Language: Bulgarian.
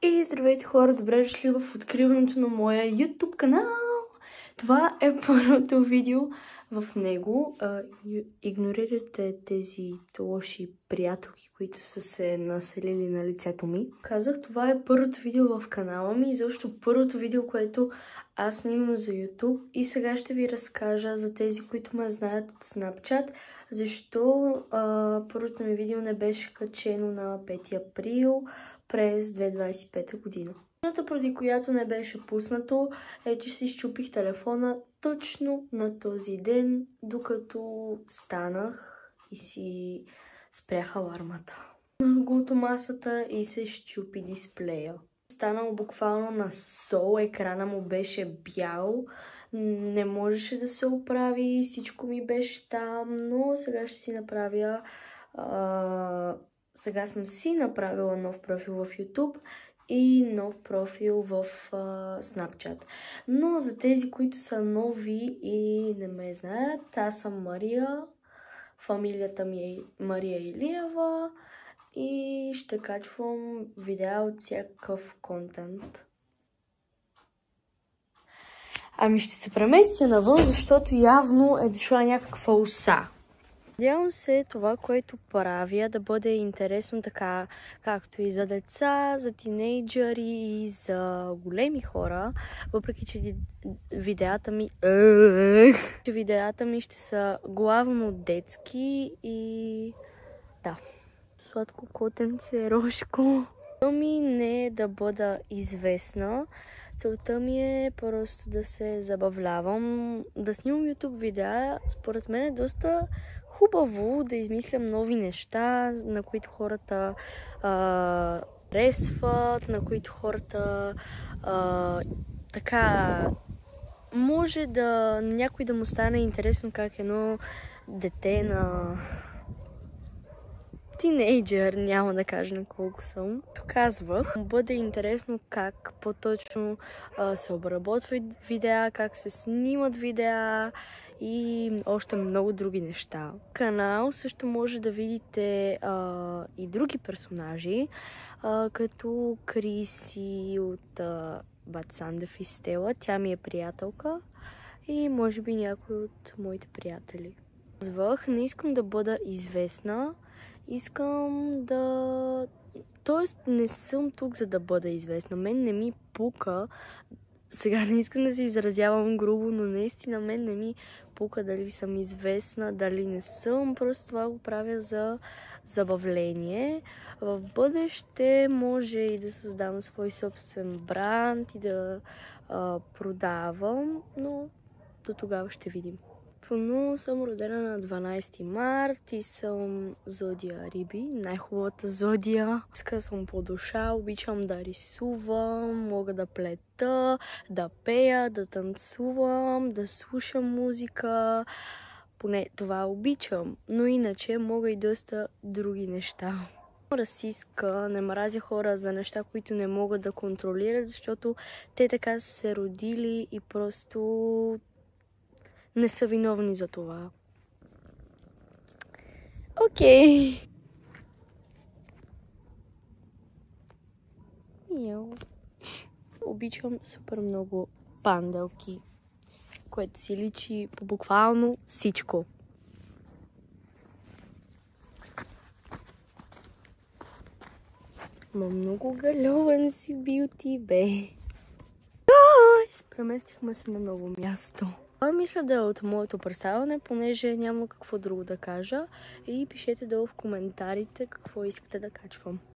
И здравейте хора, добре дошли в откриването на моя YouTube канал. Това е първото видео в него. Игнорирайте тези лоши приятелки, които са се населили на лицето ми. Казах, това е първото видео в канала ми и защо първото видео, което аз снимам за YouTube. И сега ще ви разкажа за тези, които ме знаят от Snapchat, защо първото ми видео не беше качено на 5 април през 2025 година. Причината, преди която не беше пуснато, е, че си счупих телефона точно на този ден, докато станах и си спрях алармата. Нахлух от масата и се счупи дисплея. Станал буквално на сол, екрана му беше бял, не можеше да се оправи, всичко ми беше там, но сега ще си направя... Сега съм си направила нов профил в YouTube и нов профил в Snapchat. Но за тези, които са нови и не ме знаят, аз съм Мария, фамилията ми е Мария Илиева и ще качвам видеа от всякакъв контент. Ами ще се преместя навън, защото явно е дошла някаква оса. Надявам се това, което правя, да бъде интересно така, както и за деца, за тинейджъри и за големи хора, въпреки че видеята ми ще са главно детски и да, сладко котенце, Рошко. Целта ми не е да бъда известна, целта ми е просто да се забавлявам, да снимам YouTube видеа. Според мен е доста хубаво да измислям нови неща, на които хората харесват, на които хората така може да някой да му стане интересно как едно дете на тинейджър, няма да кажа на колко съм. Казвах, бъде интересно как по-точно се обработват видеа, как се снимат видеа и още много други неща. Канал също може да видите и други персонажи, като Криси от Бат Сандев и Стела. Тя ми е приятелка и може би някой от моите приятели. Казвах, не искам да бъда известна, искам да... Тоест не съм тук за да бъда известна. Мен не ми пука. Сега не искам да се изразявам грубо, но наистина мен не ми пука дали съм известна, дали не съм. Просто това го правя за забавление. В бъдеще може и да създам свой собствен бранд и да продавам, но до тогава ще видим. Но съм родена на 12 март и съм зодия Риби, най-хубавата зодия. Иска съм по душа, обичам да рисувам, мога да плета, да пея, да танцувам, да слушам музика. Поне това обичам, но иначе мога и доста други неща. Расистка, не мразя хора за неща, които не могат да контролират, защото те така са се родили и просто не са виновни за това. Окей. Обичам супер много панделки, което си личи по буквално всичко. Ма много галовен си бюти, бе. Преместихме се на ново място. Мисля да е от моето представяне, понеже няма какво друго да кажа. И пишете долу в коментарите какво искате да качвам.